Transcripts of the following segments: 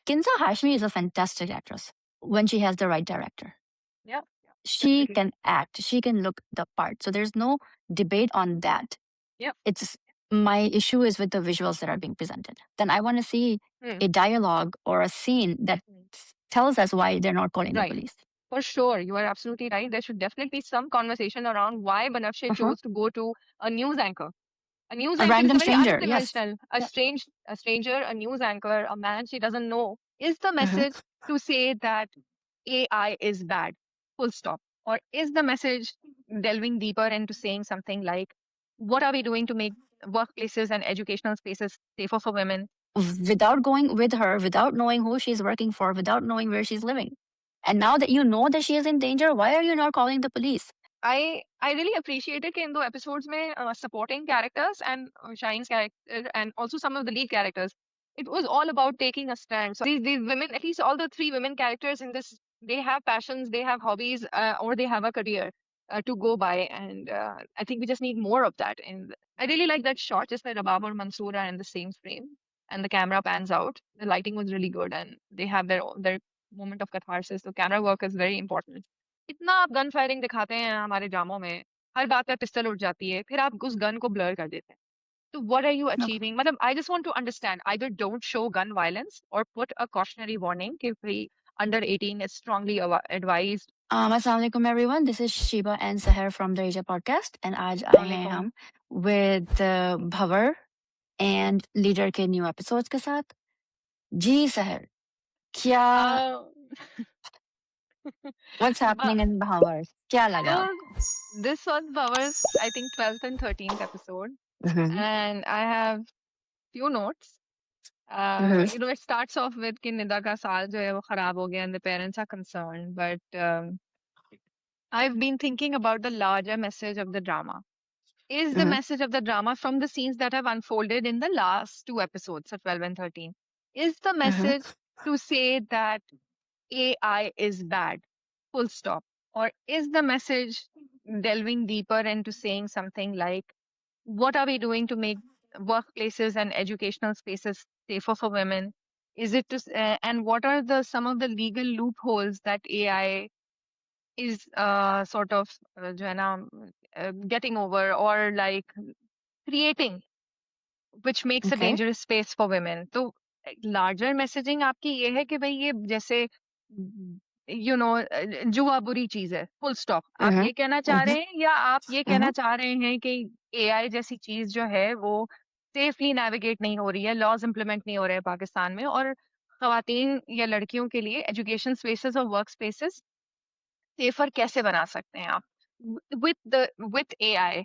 Kinza Hashmi is a fantastic actress when she has the right director. Yeah, She definitely. can act, she can look the part. So there's no debate on that. Yeah. It's my issue is with the visuals that are being presented. Then I want to see Hmm. a dialogue or a scene that tells us why they're not calling the Right. police. For sure, you are absolutely right. There should definitely be some conversation around why Banafshe Uh-huh. chose to go to a news anchor. A news A anchor is a random very stranger, yes. unconventional. Yeah. A stranger, a news anchor, a man she doesn't know. Is the Uh-huh. message to say that AI is bad? Full stop. Or is the message delving deeper into saying something like, what are we doing to make workplaces and educational spaces safer for women? Without going with her, without knowing who she's working for, without knowing where she's living. And now that you know that she is in danger, why are you not calling the police? I really appreciated कि इन दो episodes में supporting characters and Shine's character and also some of the lead characters. It was all about taking a stand. So these women, at least all the three women characters in this, they have passions, they have hobbies, or they have a career to go by, and I think we just need more of that. And I really like that shot, just like Rabab or Mansoor are in the same frame, and the camera pans out. The lighting was really good, and they have their moment of catharsis. So camera work is very important. इतना आप gun firing दिखाते हैं हमारे ड्रामों में, हर बात पे pistol उठ जाती है, फिर आप उस गन को ब्लर कर देते हैं. तो what are you No. achieving? मतलब I just want to understand, either don't show gun violence or put a cautionary warning कि भाई under 18 is strongly advised. Assalamu alaikum everyone. This is Shiba and Sahar from the Asia podcast, and आज आए हैं वालेकुम. हम with Bhavar and leader के new episodes के साथ. जी Sahar, क्या Uh, what's happening in Bhavar? क्या लगा? so this was Bhavar's, I think, 12th and 13th episode, Mhm. and I have few notes. Mhm. It starts off with कि निदा का साल जो है वो खराब हो गया and the parents are concerned, but I've been thinking about the larger message of the drama. Is the Mhm. message of the drama from the scenes that have unfolded in the last two episodes, so 12 and 13? Is the Mhm. message to say that AI is bad, full stop? Or is the message delving deeper into saying something like, what are we doing to make workplaces and educational spaces safer for women? Is it to, and what are the some of the legal loopholes that AI is sort of जो है ना, getting over or like creating, which makes a Okay. dangerous space for women. तो larger messaging आपकी ये है कि भाई ये जैसे जुआ बुरी चीज है, full stop. आप Mhm. ये कहना चाह Mhm. रहे हैं या आप ये कहना Mhm. चाह रहे हैं कि एआई जैसी चीज जो है वो सेफली नेविगेट नहीं हो रही है, लॉज इम्प्लीमेंट नहीं हो रहे हैं पाकिस्तान में, और खवातीन या लड़कियों के लिए एजुकेशन स्पेसेस और वर्क स्पेसेस सेफर कैसे बना सकते हैं आप विथ एआई?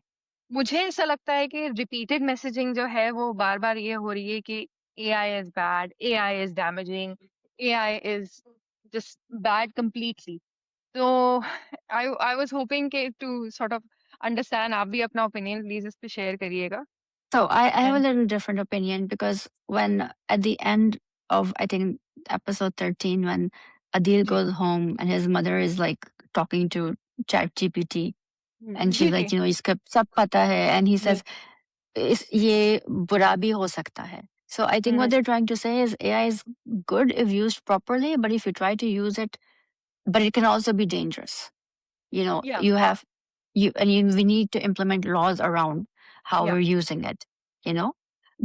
मुझे ऐसा लगता है कि रिपीटेड मैसेजिंग जो है वो बार बार ये हो रही है कि AI is bad, AI is damaging, AI is just bad completely. तो आई वाज होपिंग के टू सॉर्ट ऑफ अंडरस्टैंड. आप भी अपना ओपिनियन प्लीज इस पे शेयर करिएगा. So I have a and little different opinion because when at the end of I think episode 13, when Adil ji. goes home and his mother is like talking to ChatGPT and she's जी. जी. like, इसका सब पता है, and he ji. says ये बुरा भी हो सकता है. So I think what they're trying to say is AI is good if used properly, but if you try to use it, but it can also be dangerous. या. You have we need to implement laws around how या. we're using it, you know,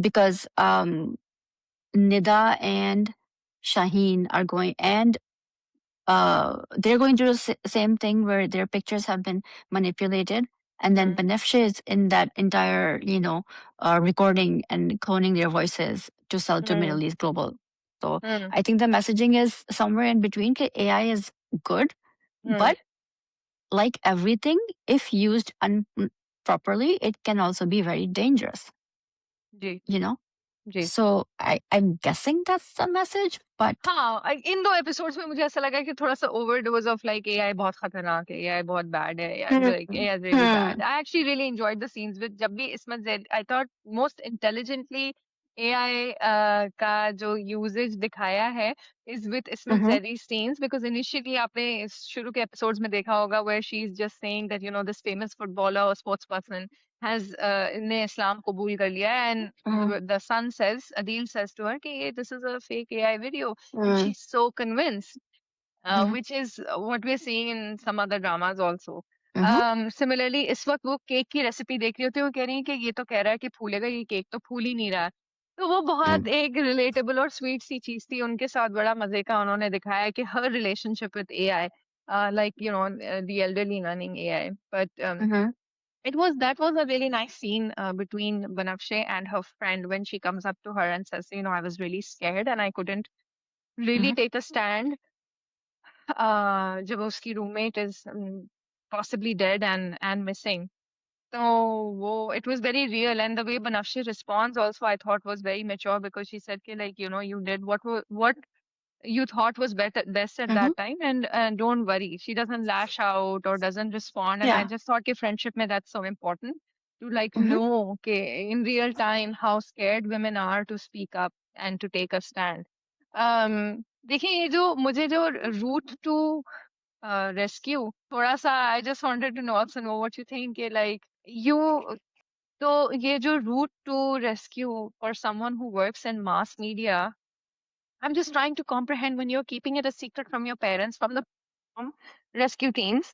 because Nida and Shaheen are going, and they're going to do the same thing where their pictures have been manipulated, and then Banafshe is in that entire, recording and cloning their voices to sell to Middle East Global. So I think the messaging is somewhere in between. AI is good, but like everything, if used properly, it can also be very dangerous, ji. you know? Ji. So I'm guessing that's the message, but हाँ, इन दो episodes में मुझे ऐसा लगा कि थोड़ा सा overdose of like AI बहुत खतरनाक है, एआई बहुत बैड है, या like AI is really bad. I actually really enjoyed the scenes with जब भी Ismat Zaid. I thought most intelligently AI का जो यूजेज दिखाया है is with Ismat Mhm. Zaidi scenes, because initially आपने शुरू के एपिसोड्स में देखा होगा where she is just saying that this famous footballer और स्पोर्ट्स पर्सन has ने इस्लाम कबूल कर लिया है, and the son says, Adil says to her कि this is a fake AI video, and she's so convinced, which is what we're seeing in some other dramas also. Similarly, इस वक्त वो cake की रेसिपी देख रही होती है, वो कह रही है कि ये तो कह रहा है कि फूलेगा, ये केक तो फूल ही नहीं रहा है। तो वो बहुत एक रिलेटेबल और स्वीट सी चीज थी उनके साथ, बड़ा मजे का उन्होंने दिखाया कि हर relationship with AI, like you know, the elderly learning AI, but that was a really nice scene between Banafshe and her friend when she comes up to her and says, you know, I was really scared and I couldn't really take a stand. जब उसकी roommate is possibly dead and missing. So वो, it was very real, and the way Banafshe responds also I thought was very mature, because she said कि like, you know, you did what you thought was best at that time, and don't worry, she doesn't lash out or doesn't respond, and I Yeah. just thought कि friendship में that's so important to like know okay in real time how scared women are to speak up and to take a stand. देखिए ये जो मुझे जो route to rescue थोड़ा सा, I just wanted to know also know what you think कि like you, तो ये जो route to rescue for someone who works in mass media, I'm just trying to comprehend when you're keeping it a secret from your parents, from rescue teams,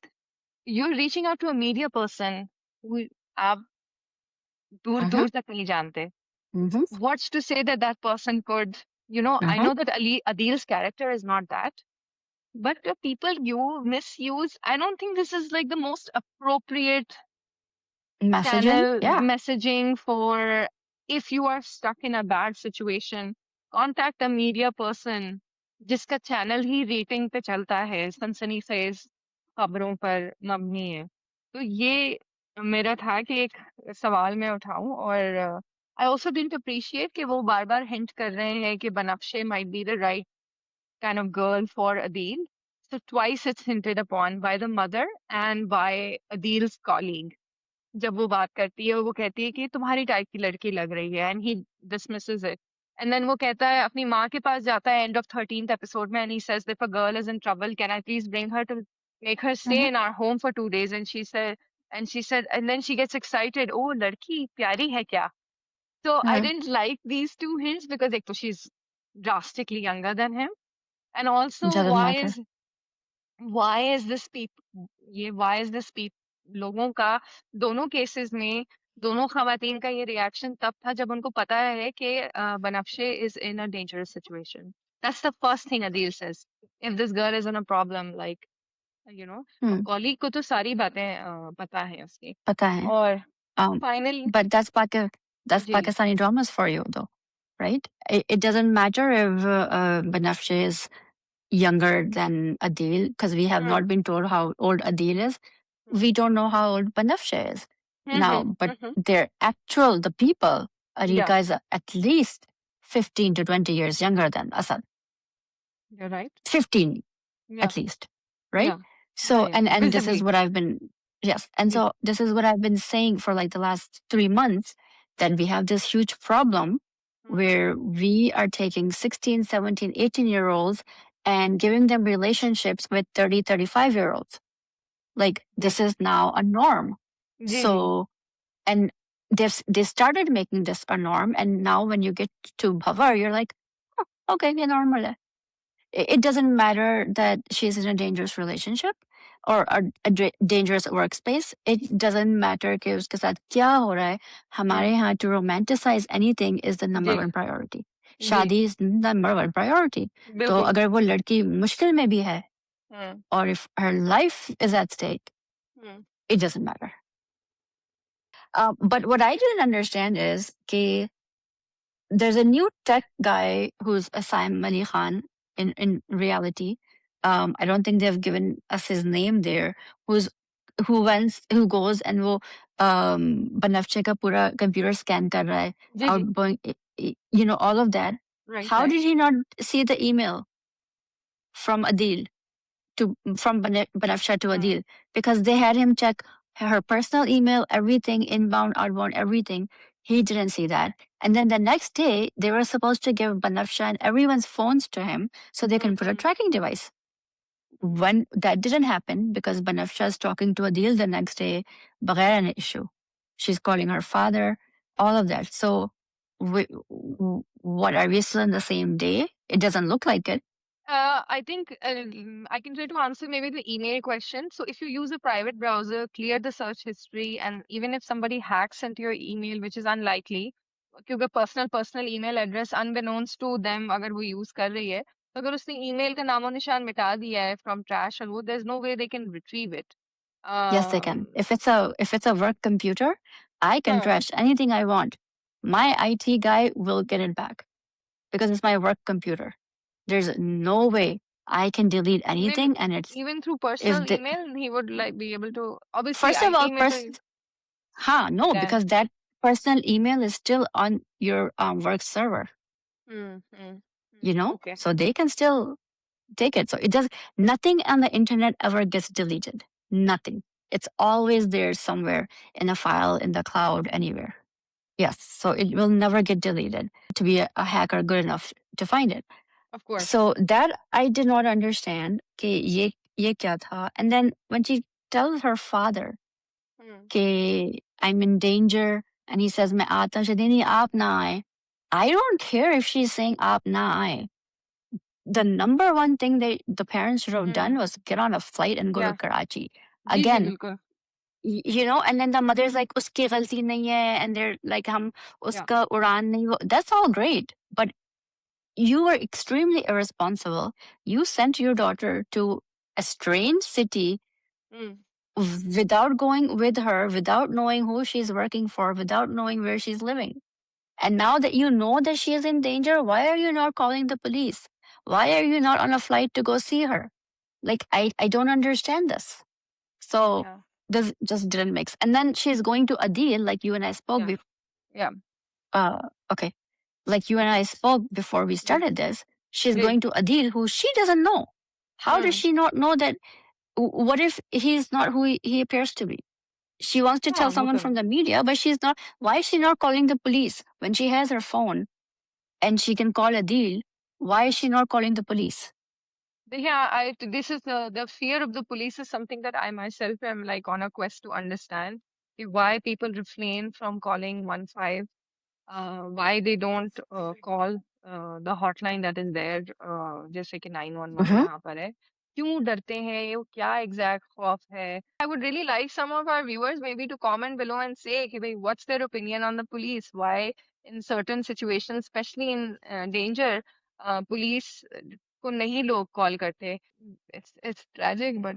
you're reaching out to a media person who आप दूर दूर तक नहीं जानते. What's to say that that person could, you know, I know that Adil's character is not that, but the people you misuse, I don't think this is like the most appropriate Messaging. channel Yeah. messaging for if you are stuck in a bad situation, contact a media person जिसका channel ही rating पे चलता है, सनसनी खेज खबरों पर मबनी है. तो ये मेरा था कि एक सवाल मैं उठाऊं, और आई ऑल्सो डिडंट अप्रिशिएट कि वो बार बार हिंट कर रहे हैं कि Banafshe might be the right kind of girl for Adil. So twice it's hinted upon by the mother and by Adil's colleague. जब वो बात करती है वो कहती है कि तुम्हारी टाइप की लड़की लग रही है, and he dismisses it. And then वो कहता है, अपनी माँ के पास जाता है end of 13th episode में, and he says if a girl is in trouble, can I please bring her to make her stay in our home for 2 days? And she said and then she gets excited, oh लड़की प्यारी है क्या? So I didn't like these two hints, because एक तो she's drastically younger than him, and also Doesn't matter. why is this लोगों का दोनों cases में दोनों खवातीन का ये रिएक्शन तब था जब उनको पता है कि Banafshe is in a dangerous situation. That's the first thing Adeel says, if this girl is in a problem, like you know, colleague को तो सारी बातें पता है उसकी. पता है. और फाइनली But that's जी Pakistani dramas for you, though, right? It doesn't matter if Banafshe is younger than Adil, because we have not been told how old Adil is. We don't know how old Banafshe is now, but the people, yeah, Arika is at least 15 to 20 years younger than Asad. you're right. 15 Yeah, at least, right? yeah, So, yeah, yeah. and this is Visibly. what I've been, yes. And so this is what I've been saying for like the last 3 months, that we have this huge problem where we are taking 16, 17, 18-year-olds and giving them relationships with 30, 35-year-olds. Like this is now a norm. जी, So, and they started making this a norm. And now when you get to Bhavar, you're like, oh, okay, yeah, normal hai. It doesn't matter that she's in a dangerous relationship or a dangerous workspace. It doesn't matter कि उसके साथ क्या हो रहा है. हमारे यहाँ to romanticize anything is the number ji, one priority. जी, शादी is number one priority. तो बिल्कुल. अगर वो लड़की मुश्किल में भी है, हम्म, or if her life is at stake, hmm, it doesn't matter. But what I didn't understand is कि there's a new tech guy who's Asaim Ali Khan in reality. I don't think they've given us his name there. Who goes and वो बनफशे का पूरा computer scan कर रहा है, जी, जी. outgoing, you know, all of that. Right, How right. did he not see the email from Adil from Banafsha to Adil? Because they had him check her personal email, everything, inbound, outbound, everything. He didn't see that. And then the next day, they were supposed to give Banafsha and everyone's phones to him so they can put a tracking device. When that didn't happen, because Banafsha is talking to Adil the next day, بغير an issue. She's calling her father, all of that. So, what are we still in the same day? It doesn't look like it. I think I can try to answer maybe the email question. So if you use a private browser, clear the search history, and even if somebody hacks into your email, which is unlikely, क्योंकि personal email address unbeknownst to them अगर वो use कर रही है, तो अगर उसने email का नामो निशान मिटा दिया है from trash और वो, there's no way they can retrieve it. Yes, they can. If it's a work computer, I can हाँ, trash anything I want. My IT guy will get it back because it's my work computer. There's no way I can delete anything, and it's even through if personal the email, he would like be able to. Obviously, first of all, IT में तो no, क्या है? because that personal email is still on your work server, Okay. so they can still take it. So it does nothing on the internet ever gets deleted. Nothing. It's always there somewhere in a file, in the cloud, anywhere. Yes. So it will never get deleted to be a hacker good enough to find it. Of course. So that I did not understand. कि ये क्या था? And then when she tells her father कि I'm in danger, and he says मैं आतंक नहीं आप ना आए. I don't care if she's saying आप ना आए. The number one thing the parents should have done was get on a flight and go to Karachi. Ji ji Again, बिल्कुल. and then the mother's like उसकी गलती नहीं है, and they're like हम उसका उड़ान नहीं हो. That's all great, but you were extremely irresponsible. You sent your daughter to a strange city without going with her, without knowing who she's working for, without knowing where she's living. And now that you know that she is in danger, why are you not calling the police? Why are you not on a flight to go see her? Like, I don't understand this. So this just didn't mix. And then she's going to Adil, like you and I spoke before. Yeah. Okay. Like you and I spoke before we started this. She's going to Adil, who she doesn't know. How does she not know that? What if he's not who he appears to be? She wants to tell someone from the media, but she's not. Why is she not calling the police when she has her phone and she can call Adil? Why is she not calling the police? Yeah, this is the fear of the police is something that I myself am like on a quest to understand why people refrain from calling 15, why they don't call the hotline that is there, जैसे कि 911 यहाँ पर है, क्यों डरते हैं, ये क्या exact खौफ है? I would really like some of our viewers maybe to comment below and say कि भाई what's their opinion on the police? Why in certain situations, especially in danger, police को नहीं लोग कॉल करते. It's tragic, but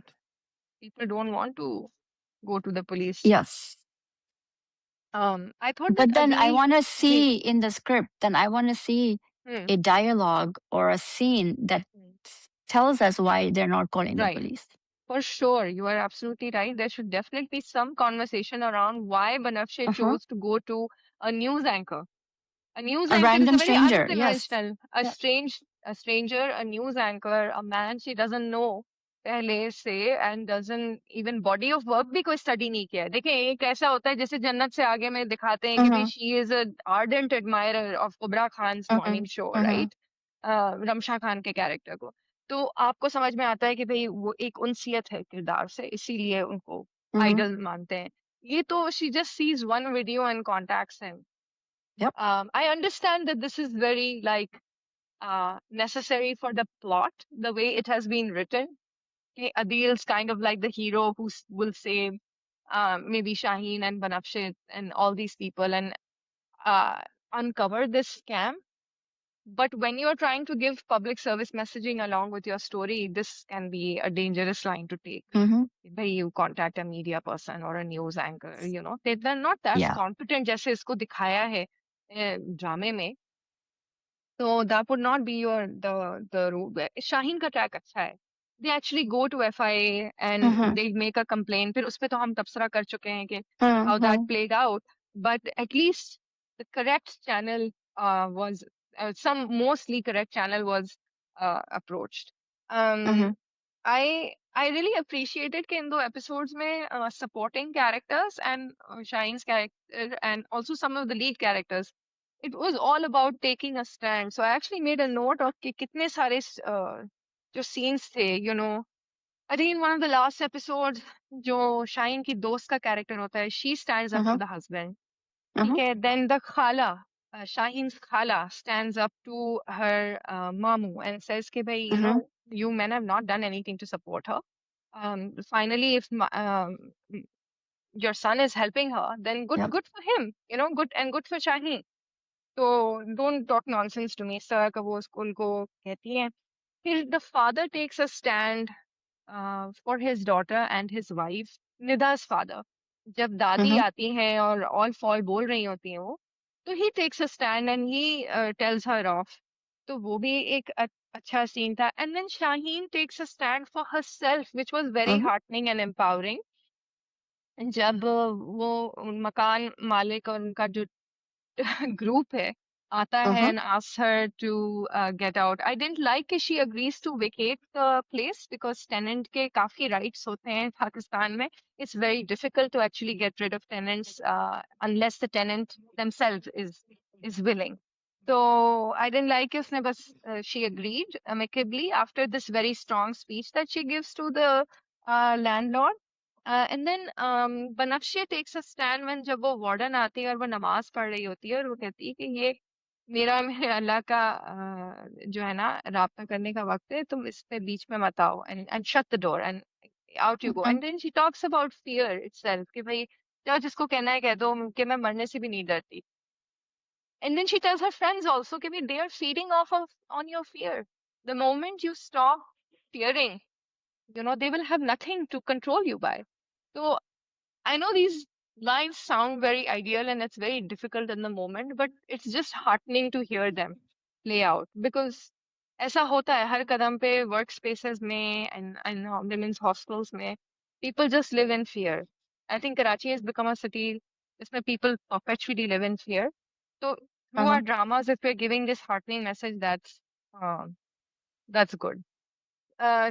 people don't want to go to the police. Yes. I thought But that then I Adil, want to see in the script, then I want to see Hmm. a dialogue or a scene that tells us why they're not calling the Right. police. For sure, you are absolutely right. There should definitely be some conversation around why Banafshe chose to go to a news anchor. A news A anchor is random a very stranger, yes. unconventional, a stranger, a news anchor, a man she doesn't know पहले से and doesn't even body of work भी कोई study नहीं किया है. देखिए एक ऐसा होता है जैसे जन्नत से आगे में दिखाते हैं कि भाई she is a ardent admirer of Kubra Khan's morning show, right? Ramsha Khan के कैरेक्टर को. तो आपको समझ में आता है कि भाई वो एक उनसियत है किरदार से, इसीलिए उनको आइडल मानते हैं. ये तो she just sees one video and contacts him. Yep. I understand that this is very like necessary for the plot, the way it has been written. Okay, Adil's kind of like the hero who will save maybe Shaheen and Banafshe and all these people and uncover this scam. But when you're trying to give public service messaging along with your story, this can be a dangerous line to take. Where you contact a media person or a news anchor, they're not as competent जैसे इसको दिखाया है ड्रामे में. So that would not be the route. Shaheen का track अच्छा है. They actually go to FIA and they make a complaint. फिर उस पे तो हम तबसरा कर चुके हैं कि how that played out. But at least the correct channel was some mostly correct channel was approached. I really appreciated कि इन दो episodes में supporting characters and Shaheen's character and also some of the lead characters. It was all about taking a stand. So I actually made a note of कि कितने सारे जो scenes थे, I think in one of the last episodes, जो shine की दोस्त का character होता है, she stands up for Uh-huh. the husband. Uh-huh. Okay, then the khala, Shaheen's khala stands up to her mamu and says कि भाई, you know, Uh-huh. you men have not done anything to support her. Finally, if your son is helping her, then good, Yep. good for him, you know, good and good for Shaheen. So don't talk nonsense to me, sir. का वो उनको कहती है. फिर the father takes a stand for his daughter and his wife, Nida's father. जब दादी Uh-huh. आती हैं और all fall बोल रही होती हैं वो, तो he takes a stand and he tells her off. तो वो भी एक अच्छा scene था. And then Shaheen takes a stand for herself, which was very Uh-huh. heartening and empowering. जब वो मकान मालिक और उनका जो group है आता है Uh-huh. and asks her to get out. I didn't like कि she agrees to vacate the place because tenant के काफी rights होते हैं पाकिस्तान में. It's very difficult to actually get rid of tenants unless the tenant themselves is willing. So I didn't like उसने बस she agreed amicably after this very strong speech that she gives to the landlord. And then Banafshe takes a stand when जब वो warden आती है और वो नमाज पढ़ रही होती है और वो कहती है कि ये मेरा और मेरे अल्लाह का जो है ना राब्ता करने का वक्त है तुम इस पे बीच में मत आओ and shut the door and out you go. Uh-huh. And then she talks about fear itself कि भाई जाओ जिसको कहना है कह दो कि मैं मरने से भी नहीं डरती. And then she tells her friends also कि भाई they are feeding off of on your fear. The moment you stop fearing, you know, they will have nothing to control you by. So I know these lines sound very ideal and it's very difficult in the moment, but it's just heartening to hear them play out because ऐसा होता है हर कदम पे workspaces में and women's hostels में people just live in fear. I think Karachi has become a city where people perpetually live in fear. So through Uh-huh. our dramas, if we're giving this heartening message, that's good.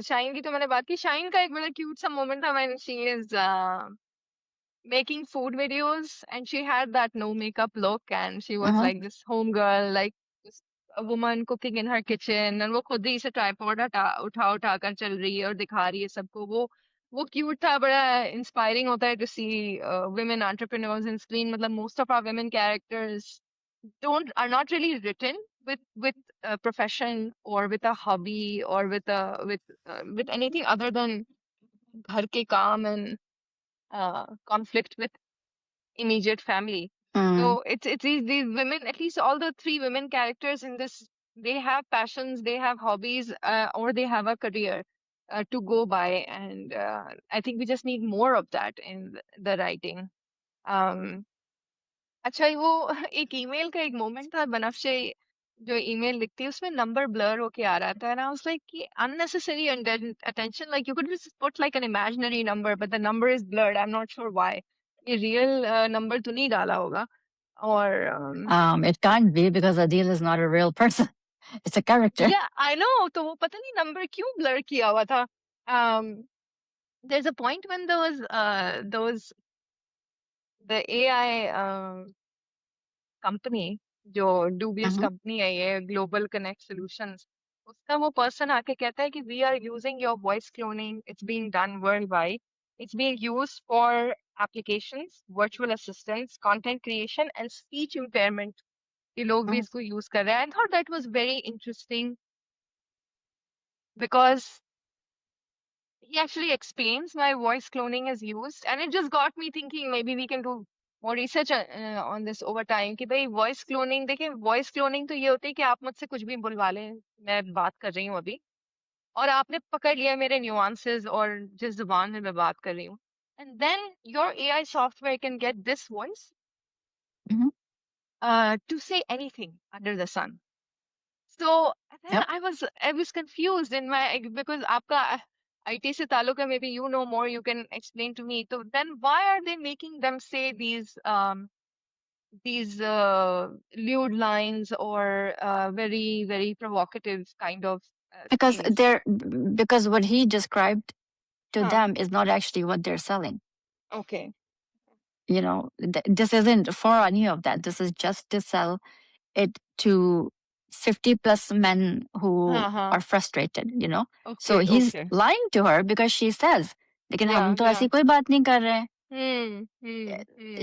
Shine की तो मैंने बात की. Shine का एक बड़ा cute सा moment था when she is making food videos and she had that no makeup look and she was Uh-huh. like this home girl, like this, a woman cooking in her kitchen and वो खुद ही से tripod उठा कर चल रही है और दिखा रही है सबको. वो क्यूट था. बड़ा इंस्पायरिंग होता है to see women entrepreneurs in screen. मतलब most of our women characters are not really written with a profession or with a hobby or with anything other than घर के काम and conflict with immediate family. Mm. So it's these women, at least all the three women characters in this, they have passions, they have hobbies, or they have a career to go by, and I think we just need more of that in the writing. Um, अच्छा वो एक email का एक moment था बनफशे जो email लिखती है उसमें नंबर ब्लर होके आ रहा था and I was like कि unnecessary attention, like you could just put like an imaginary number but the number is blurred. I'm not sure why. ये real number तो नहीं डाला होगा. और It can't be because Adil is not a real person. It's a character. yeah, I know. तो वो पता नहीं नंबर क्यों blur किया हुआ था. There's a point when there was the AI company जो डूबियस Uh-huh. कंपनी है ये ग्लोबल कनेक्ट सॉल्यूशंस, उसका वो पर्सन आके कहता है कि we are using your voice cloning, it's being done world wide, it's being used for applications, virtual assistants, content creation and speech impairment. ये लोग भी Uh-huh. इसको यूज कर रहे हैं. I thought that was very interesting because he actually explains why voice cloning is used, and it just got me thinking maybe we can do more research on this over time कि भाई voice cloning, देखिए voice cloning तो ये होती है कि आप मुझसे कुछ भी बुलवा लें, मैं बात कर रही हूँ अभी और आपने पकड़ लिया मेरे nuances और जिस जुबान में मैं बात कर रही हूँ, and then your AI software can get this voice Mhm. to say anything under the sun. So then Yep. I was confused in my because आपका IT से ताल्लुक है, maybe you know more, you can explain to me. So then why are they making them say these lewd lines or very very provocative kind of Because things? because what he described to Huh. them is not actually what they're selling. Okay. You know, this isn't for any of that. This is just to sell it to 50 plus men who हाँ are frustrated, you know. So okay he's okay lying to her because she says, लेकिन हम yeah तो yeah ऐसी कोई बात नहीं कर रहे हैं.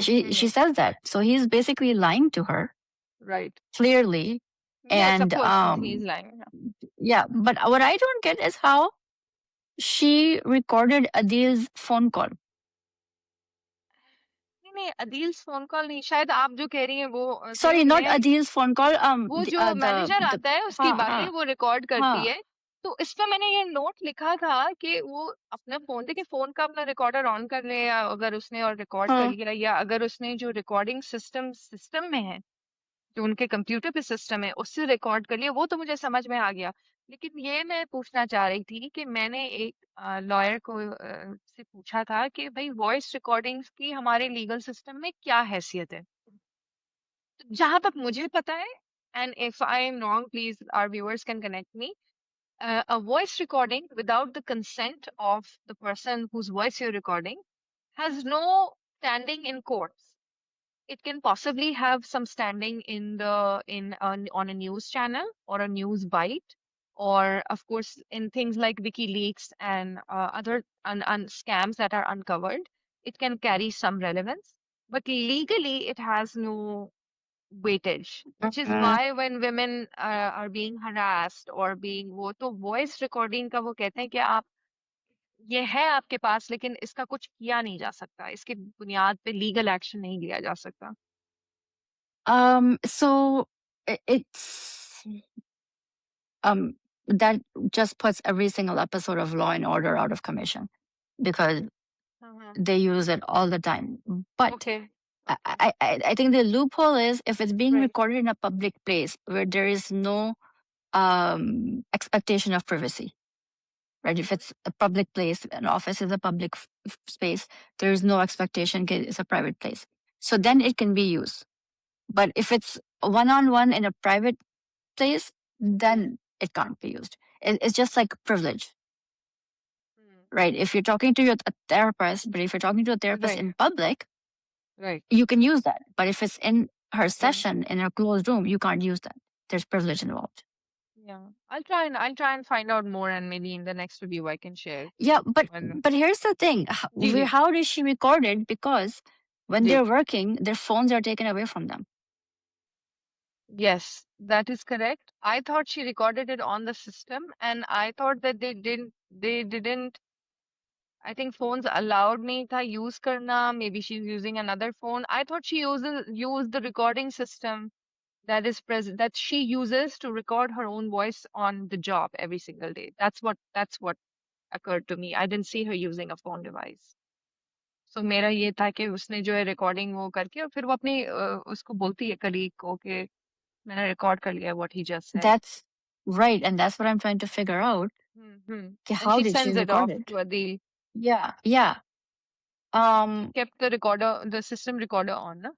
She says that. So he's basically lying to her right clearly. yes of And course he's lying yeah, but what I don't get is how she recorded Adil's phone call. नहीं नहीं अदील्स phone call नहीं शायद आप जो कह रही हैं वो Sorry, सही not है Adil's phone call. वो जो मैनेजर The आता है उसकी हाँ बातें हाँ वो रिकॉर्ड करती हाँ है तो इस पे मैंने ये नोट लिखा था कि वो अपना फोन देखिए फोन का अपना रिकॉर्डर ऑन कर ले या अगर उसने और रिकॉर्ड कर हाँ. लिया या अगर उसने जो रिकॉर्डिंग सिस्टम में है जो उनके कंप्यूटर पे सिस्टम है उससे रिकॉर्ड कर लिया वो तो मुझे समझ में आ गया लेकिन ये मैं पूछना चाह रही थी कि मैंने एक लॉयर को से पूछा था कि भाई वॉइस रिकॉर्डिंग्स की हमारे लीगल सिस्टम में क्या हैसियत है जहां तक मुझे पता है and if I am wrong please our viewers can connect me a voice recording without the consent of the person whose voice you're recording has no standing in courts. It can possibly have some standing in the on a news channel or a news bite, or of course in things like WikiLeaks and other scams that are uncovered. It can carry some relevance, but legally it has no weightage, which is Mm. why when women are being harassed or being वो तो voice recording का वो कहते हैं कि आप ये है आपके पास लेकिन इसका कुछ किया नहीं जा सकता इसके बुनियाद पे लीगल एक्शन नहीं लिया जा सकता So it's that just puts every single episode of Law and Order out of commission because हाँ they use it all the time. But okay I think the loophole is if it's being right recorded in a public place where there is no expectation of privacy, right? If it's a public place, an office is a public space, there is no expectation it's a private place. So then it can be used. But if it's one-on-one in a private place, then it can't be used. It's just like privilege, right? If you're talking to a therapist, but if you're talking to a therapist right in public, right you can use that. But if it's in her yeah session in a closed room, you can't use that. There's privilege involved. yeah I'll try and find out more and maybe in the next review I can share Yeah, but when here's the thing: ji ji how did she record it? Because when ji they're working, their phones are taken away from them. yes that is correct I thought she recorded it on the system and I thought that they didn't I think phones allowed नहीं था use करना. Maybe she's using another phone. I thought she used the recording system that is present that she uses to record her own voice on the job every single day. That's what occurred to me. I didn't see her using a phone device. So मेरा ये था कि उसने जो है recording वो करके और फिर वो अपनी उसको बोलती है colleague को कि मैंने record कर लिया what he just said. That's right, and that's what I'm trying to figure out. And How she did she sends it record off it? to Adil. Yeah. Kept the system recorder on. ना?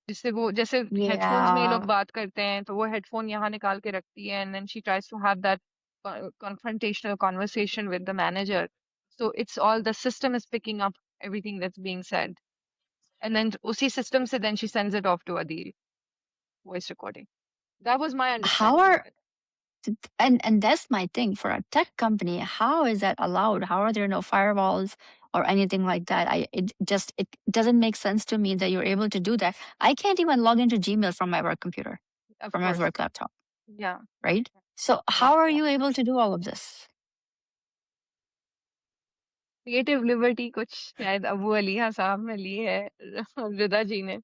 जिससे वो जैसे headphones में ये लोग Yeah. बात करते हैं तो वो हेडफोन यहाँ निकाल के रखती है and then she tries to have that confrontational conversation with the manager so it's all the system is picking up everything that's being said and then उसी system से then she sends it off to Adil voice recording that was my How understanding of are it and that's my thing for a tech company. How is that allowed? How are there no firewalls or anything like that? It doesn't make sense to me that you're able to do that. I can't even log into Gmail from my work computer, of from my course work laptop, yeah right? So yeah how are yeah you able to do all of this? creative liberty कुछ शायद अबू अलिया साहब ने ली है रिदा जी ने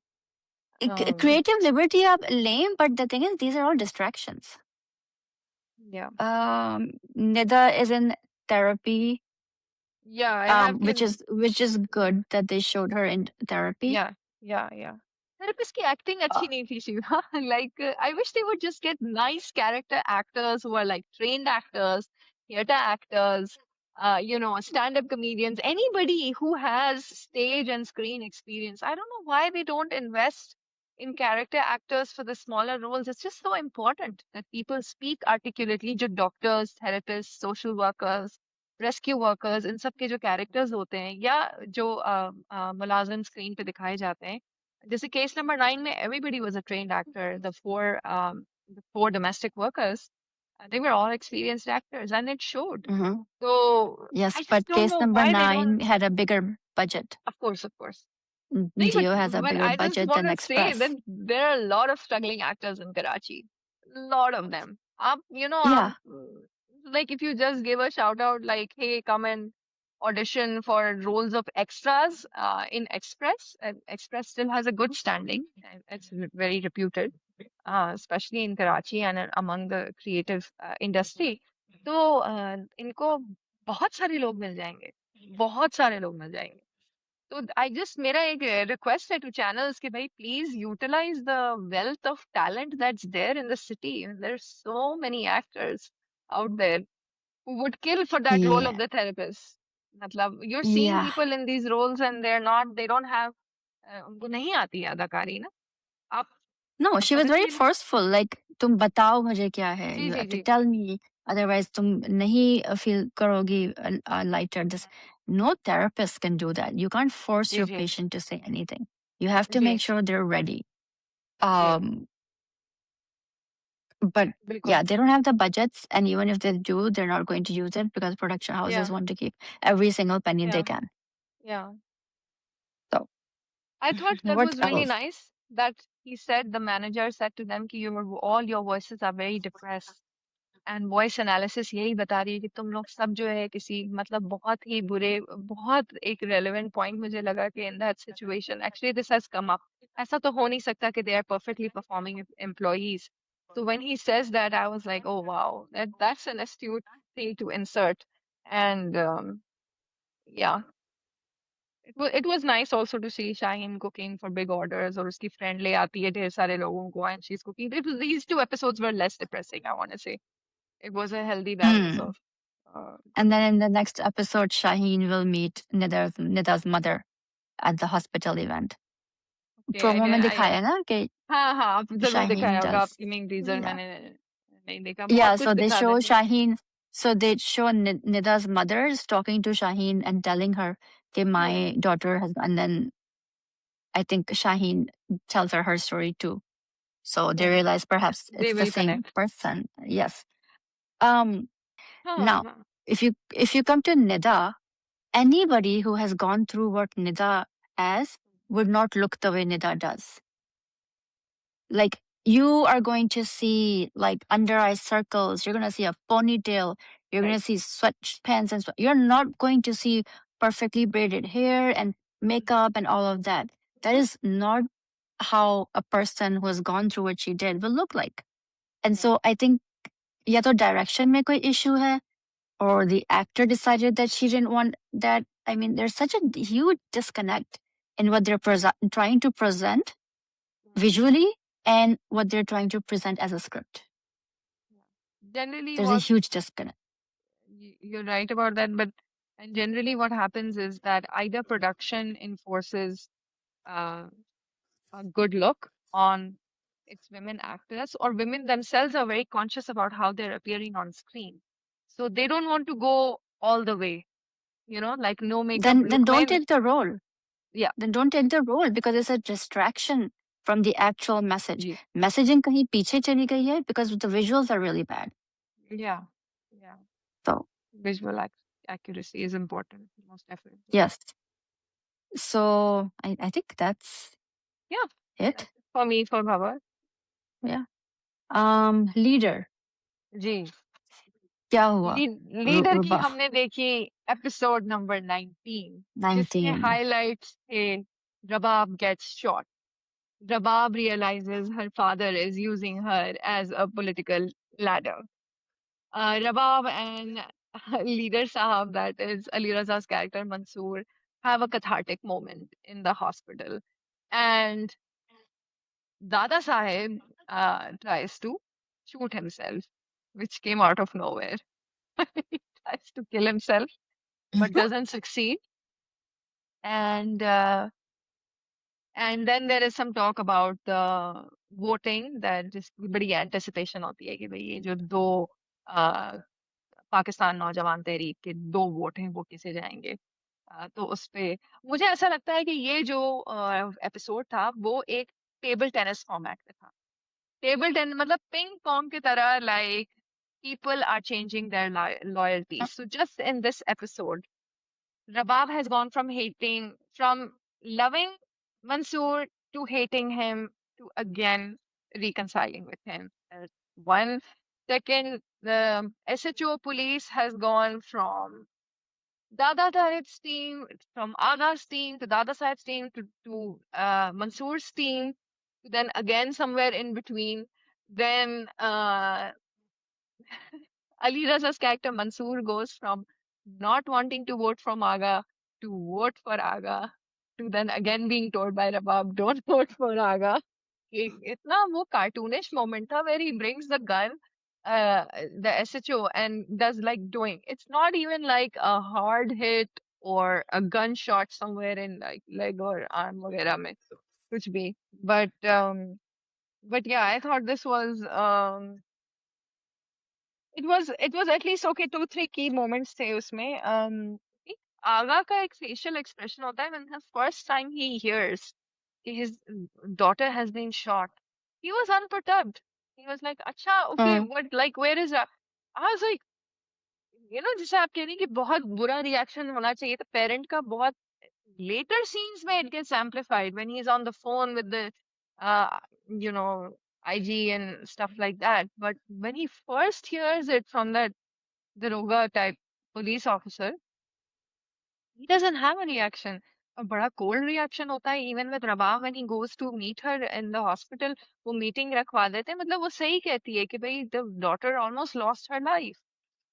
Creative liberty up lame, but the thing is, these are all distractions. yeah Nida is in therapy, yeah I have which is good that they showed her in therapy. Yeah. Therapist की acting Uh, अच्छी नहीं थी Shiva. Like I wish they would just get nice character actors who are like trained actors, theater actors, stand-up comedians, anybody who has stage and screen experience. I don't know why they don't invest in character actors for the smaller roles. It's just so important that people speak articulately. जो doctors, therapists, social workers, rescue workers in सब के जो characters होते हैं या जो मुलाजिम screen पे दिखाए जाते हैं जैसे केस नंबर 9 में everybody was a trained actor the four the 4 domestic workers, they were all experienced actors, and it showed. Hmm. So Yes, I just but don't case know number why they don't. 9 had a bigger budget. Of course. No, Geo has a but bigger I just budget want than to say that Express. there are a lot of struggling actors in Karachi. A lot of them. Yeah, Like if you just give a shout out like, hey, come and audition for roles of extras in Express. Express still has a good standing. And it's very reputed, especially in Karachi and among the creative industry. तो इनको बहुत सारे लोग मिल जाएंगे, बहुत सारे लोग मिल जाएंगे. तो आई जस्ट मेरा एक रिक्वेस्ट है टू चैनल्स कि भाई please utilize the wealth of talent that's there in the city. There are so many actors out there who would kill for that role yeah, of the therapist. मतलब you're seeing yeah. people in these roles and they don't have उनको नहीं आती है अदाकारी ना. आप No, she was अगर very ये forceful. Like, तुम बताओ मुझे क्या है. जी You ji have to ji tell me. Otherwise, तुम नहीं feel करोगी lighter. This, no therapist can do that. You can't force जी your जी patient to say anything. You have to जी make sure they're ready. जी Um, but बिल्कुल. yeah, they don't have the budgets, and even if they do, they're not going to use it because production houses Yeah, want to keep every single penny they yeah, can. yeah. So, I thought that what was really else? nice that he said, the manager said to them कि all your voices are very depressed. And voice analysis यही बता रही है कि तुम लोग सब जो है किसी मतलब बहुत ही बुरे, बहुत एक रेलेवेंट पॉइंट मुझे लगा कि in that situation actually this has come up. ऐसा तो हो नहीं सकता कि they are perfectly performing employees. So when he says that, I was like, oh wow, that's an astute thing to insert. And yeah, it was nice also to see Shaheen cooking for big orders, और उसकी friend ले आती है ढेर सारे लोगों को and she's cooking. These 2 episodes were less depressing, I want to say. It was a healthy balance Hmm. of uh, And then in the next episode, Shaheen will meet Nida's mother at the hospital event. okay, Promo में दिखाया ना कि हाँ हाँ, आप जरूर Shaheen दिखाया होगा, does. आपकी मेन टीजर Yeah. मैंने नहीं देखा, बहुत Yeah, कुछ so they दिखा show देते. Shaheen. So they show Nida's mother is talking to Shaheen and telling her, okay, Hmm. my daughter has, and then I think Shaheen tells her story too. So they Okay, realize perhaps they it's the will same connect. person. Yes. Um, हाँ Now, हाँ. if you come to Nida, anybody who has gone through what Nida has would not look the way Nida does. Like, you are going to see like under eye circles, you're going to see a ponytail, you're going Right. to see sweatpants and you're not going to see perfectly braided hair and makeup and all of that. That is not how a person who has gone through what she did will look like. And Yeah. so I think या तो direction में कोई issue है, or the actor decided that she didn't want that. I mean, there's such a huge disconnect in what they're trying to present Yeah. visually and what they're trying to present as a script. Generally, There's a what huge disconnect. you're right about that, but and generally what happens is that either production enforces uh, a good look on its women actors, or women themselves are very conscious about how they're appearing on screen. So they don't want to go all the way, like no makeup Then look don't mein. take the role. Yeah, Then don't take the role because it's a distraction from the actual message. Ji, Messaging kahin piche chali gayi hai because the visuals are really bad. yeah, yeah. So Visual accuracy is important, most definitely. yes. So I think that's Yeah, it. that's it for me, for Bhava. Yeah. Leader. जी. क्या हुआ? Leader की हमने देखी episode number 19, जिसके 19. Highlights थे Rabab gets shot. Rabab realizes her father is using her as a political ladder. Rabab and leader Sahab, that is Ali Raza's character Mansoor, have a cathartic moment in the hospital. And Dada Sahib tries to shoot himself, which came out of nowhere. He tries to kill himself, but doesn't succeed. And and then there is some talk about the voting, that जिसकी बड़ी anticipation होती है कि भाई ये जो दो अ, पाकिस्तान नौजवान तहरीक के 2 वोट हैं वो किसे जाएंगे. तो उस पे मुझे ऐसा लगता है कि ये जो एपिसोड था वो एक टेबल टेनिस फॉर्मेट पे था. टेबल टेनिस मतलब पिंग पोंग की तरह, like people are changing their loyalties. So just in this episode, Rabab has gone from loving Mansoor to hating him to again reconciling with him. One second, the SHO police has gone from Dada Tahir's team, from Aga's team to Dada Sahib's team to Mansoor's team, to then again somewhere in between. Then Ali Raza's character Mansoor goes from not wanting to vote from Aga to vote for Aga to then again being told by Rabab, don't vote for Aga. इतना वो cartoonish moment था where he brings the gun, the SHO, and does like doing. It's not even like a hard hit or a gunshot somewhere in like leg or arm वगैरह में कुछ भी. But yeah, I thought this was it was at least okay. 2 3 key moments थे उसमें. एक आगा का एक facial expression होता है when the first time he hears कि his daughter has been shot. He was unperturbed. He was like, अच्छा, okay, Mm. what, like, where is that? I was like, जैसे आप कह रही हैं कि बहुत बुरा रिएक्शन होना चाहिए तो पेरेंट का, बहुत later scenes where it gets amplified when he's on the phone with the uh you know IG and stuff like that. But when he first hears it from that Daroga type police officer, he doesn't have a reaction. A बड़ा cold reaction होता है even with Rabab when he goes to meet her in the hospital. वो meeting रखवा देते हैं, मतलब वो सही कहती है कि भाई the daughter almost lost her life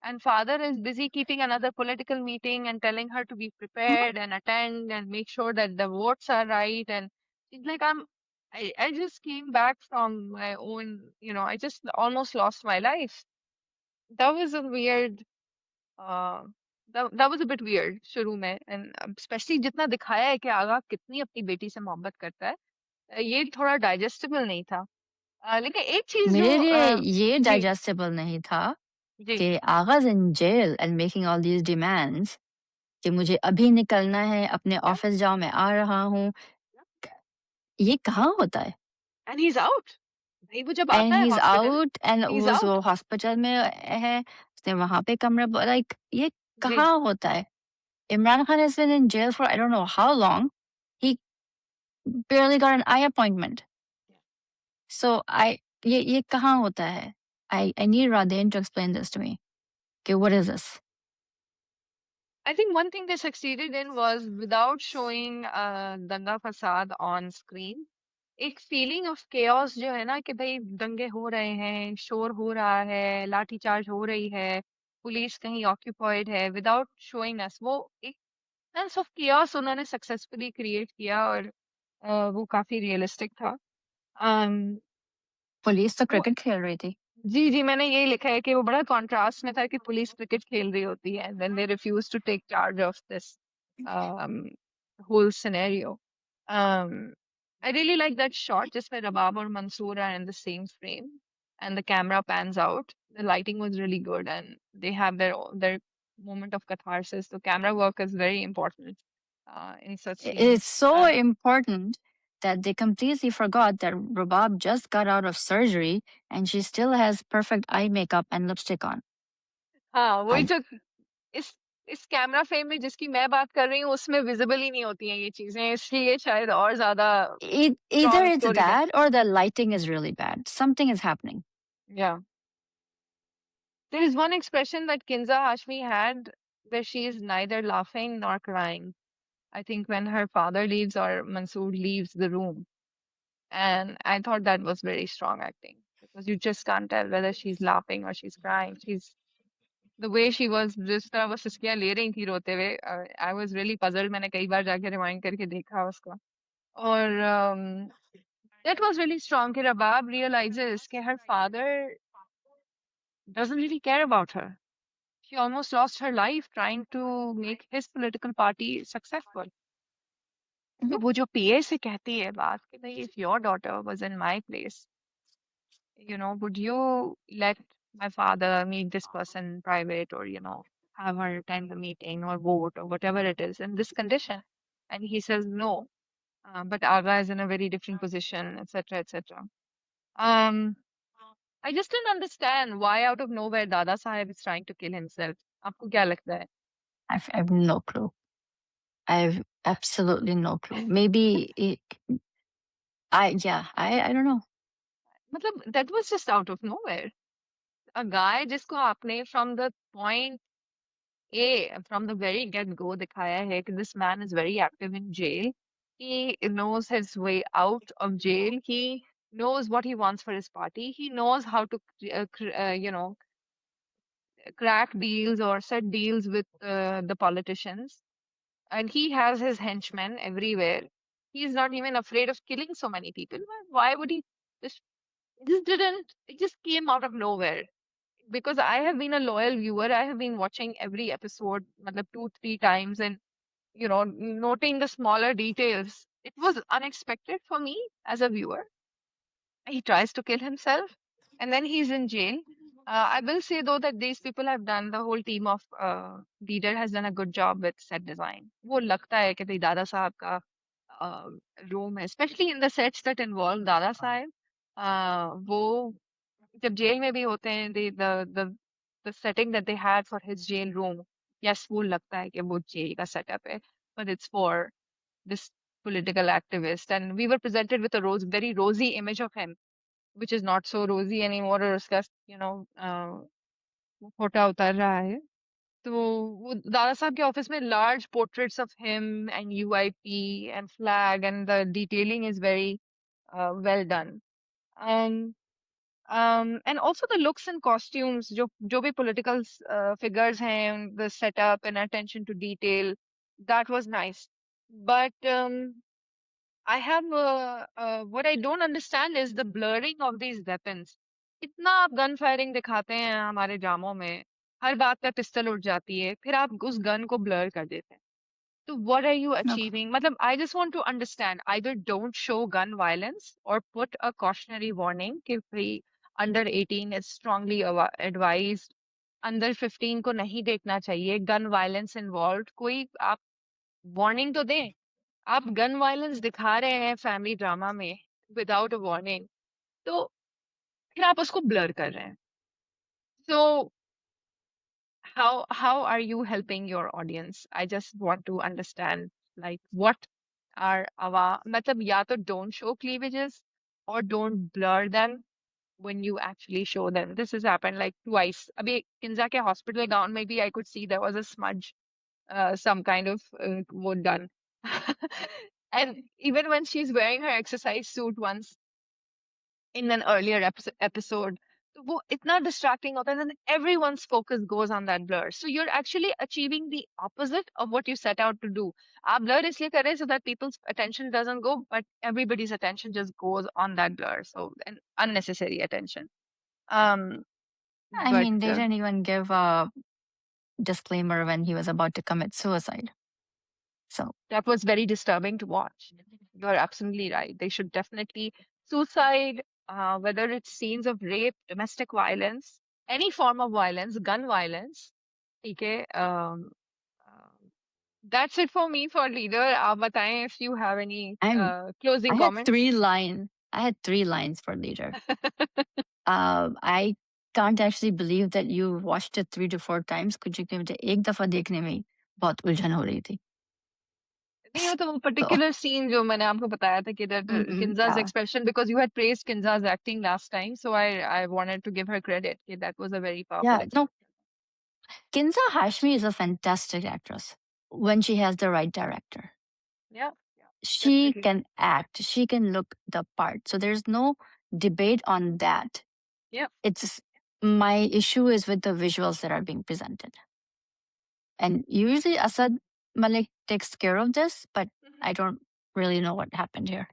and father is busy keeping another political meeting and telling her to be prepared and attend and make sure that the votes are right. And she's like, I just came back from my own, I just almost lost my life. That was a weird, uh, that was a bit weird शुरू में. And especially जितना दिखाया है कि आगा कितनी अपनी बेटी से मोहब्बत करता है, ये थोड़ा डाइजेस्टेबल नहीं था. लेकिन एक चीज जो मेरे लिए ये जी डाइजेस्टेबल नहीं था जी कि आगाज in jail and making all these demands कि मुझे अभी निकलना है, अपने yeah, ऑफिस जाओ, मैं आ रहा हूँ. ये कहाँ होता है? and he's out. भाई वो जब एंड आता ही है is hospital, out and he's वो out. हॉस्पिटल में है, उसने वहां पे कमरा, लाइक ये जी. कहाँ होता है? Imran Khan has been in jail for I don't know how long. He barely got an eye appointment. So ये कहाँ होता है? I need Radhen to explain this to me. Okay, what is this? I think one thing they succeeded in was without showing दंगा फसाद on screen, एक feeling of chaos जो है ना कि भाई दंगे हो रहे हैं, शोर हो रहा है, लाठी चार्ज हो रही है, पुलिस कहीं occupied है, without showing us, वो एक sense of chaos उन्होंने successfully create किया. और वो काफी realistic था. um, पुलिस तो वो क्रिकेट खेल रही थी. जी जी मैंने यही लिखा है कि वो बड़ा कॉन्ट्रास्ट में था कि पुलिस क्रिकेट खेल रही होती है and then they refuse to take charge of this um, whole scenario. um, I really like that shot जिसमें रबाब और Mansoor are in the same frame and the camera pans out. The lighting was really good and they have their moment of catharsis. So camera work is very important in such It's scenes. so important that they completely forgot that Rabab just got out of surgery and she still has perfect eye makeup and lipstick on. हाँ वही I जो इस इस camera frame में जिसकी मैं बात कर रही हूँ उसमें विजिबल ही नहीं होती हैं ये चीजें, इसलिए शायद और ज्यादा either स्ट्रॉन्ग it's स्टोरी में. that or the lighting is really bad. Something is happening. Yeah, there is one expression that Kinza Hashmi had where she is neither laughing nor crying. I think when her father leaves or Mansoor leaves the room, and I thought that was very strong acting because you just can't tell whether she's laughing or she's crying. She's the way she was, जिस तरह वो सिसकियां ले रही थी रोते हुए, I was really puzzled. मैंने कई बार जाके रिवाइंड करके देखा उसको. और that was really strong कि Rabab realizes that her father doesn't really care about her. She almost lost her life trying to make his political party successful. Mhm. तो वो जो PA से कहती है बात कि भाई if your daughter was in my place, would you let my father meet this person in private or, have her attend the meeting or vote or whatever it is in this condition? And he says no. But Aga is in a very different position, etc., etc. I just didn't understand why out of nowhere Dada Saheb is trying to kill himself. आपको क्या लगता है? I have no clue. I have absolutely no clue. Maybe I don't know. मतलब that was just out of nowhere. A guy जिसको आपने from the point A, from the very get-go दिखाया है कि this man is very active in jail. He knows his way out of jail. He knows what he wants for his party. He knows how to, crack deals or set deals with the politicians. And he has his henchmen everywhere. He's not even afraid of killing so many people. Why would he? This just didn't. It just came out of nowhere. Because I have been a loyal viewer. I have been watching every episode, matlab 2, 3 times, and noting the smaller details. It was unexpected for me as a viewer. He tries to kill himself, and then he's in jail. I will say though that these people have done, the whole team of leader has done a good job with set design. वो लगता है कि भाई दादा साहब का room है, especially in the sets that involve Dada Saheb. वो जब jail में भी होते हैं, the setting that they had for his jail room, yes, वो लगता है कि वो जेल का setup है, but it's for this political activist, and we were presented with a very rosy image of him, which is not so rosy anymore. और उसका वो फोटा उतर रहा है. तो वो दादा साहब के ऑफिस में large portraits of him and UIP and flag, and the detailing is very well done. And and also the looks and costumes, जो भी political figures हैं, the setup and attention to detail, that was nice. But I have what I don't understand is the blurring of these weapons. इतना आप gun firing दिखाते हैं हमारे ड्रामों में, हर बात पे पिस्टल उठ जाती है, फिर आप उस गन को ब्लर कर देते हैं. So what are you No. achieving? Matlab, I just want to understand. Either don't show gun violence or put a cautionary warning कि भाई under 18 is strongly advised. Under 15 को नहीं देखना चाहिए. Gun violence involved. कोई आप warning तो दें. आप gun violence दिखा रहे हैं family drama में without a warning. तो फिर आप उसको blur कर रहे हैं. So how are you helping your audience? I just want to understand, like, what are our matlab ya to don't show cleavages or don't blur them when you actually show them. This has happened like twice. Abhi Kinza ke hospital gown maybe I could see there was a smudge, some kind of wood done. And even when she's wearing her exercise suit once in an earlier episode, तो वो इतना distracting होता है, and then everyone's focus goes on that blur. So you're actually achieving the opposite of what you set out to do. आप blur इसलिए कर रहे हैं so that people's attention doesn't go, but everybody's attention just goes on that blur. So an unnecessary attention. Um, I but mean, they didn't even give a disclaimer when he was about to commit suicide. So that was very disturbing to watch. You're absolutely right. They should definitely suicide, whether it's scenes of rape, domestic violence, any form of violence, gun violence. Okay. That's it for me for leader. आप बताएं if you have any I closing had comments. 3 lines. I had 3 lines for leader. I can't actually believe that you watched it 3 to 4 times. क्योंकि मुझे एक दफा देखने में ही बहुत उलझन हो रही थी. नहीं वो तो So, particular scene जो मैंने आपको बताया था कि that Kinza's yeah. expression, because you had praised Kinza's acting last time, so I wanted to give her credit. कि that was a very powerful Yeah, no, expression. Kinza Hashmi is a fantastic actress when she has the right director. Yeah, She definitely. can act, she can look the part. So there's no debate on that. Yeah. It's my issue is with the visuals that are being presented. And usually Asad Malik takes care of this, but I don't really know what happened here.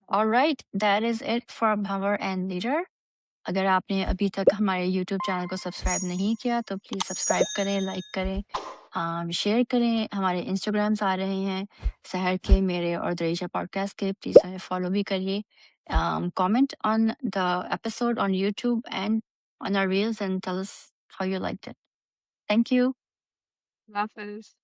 All right, that is it for Bhavar and Leader. अगर आपने अभी तक हमारे YouTube channel को subscribe नहीं किया तो please subscribe करें, लाइक करें, शेयर करें. हमारे इंस्टाग्राम्स आ रहे हैं, सहर के, मेरे और दरेजा पॉडकास्ट के. प्लीज़ हमें फॉलो भी करिए. Comment on the episode on YouTube and on our reels and tell us how you liked it. Thank you. Hafiz.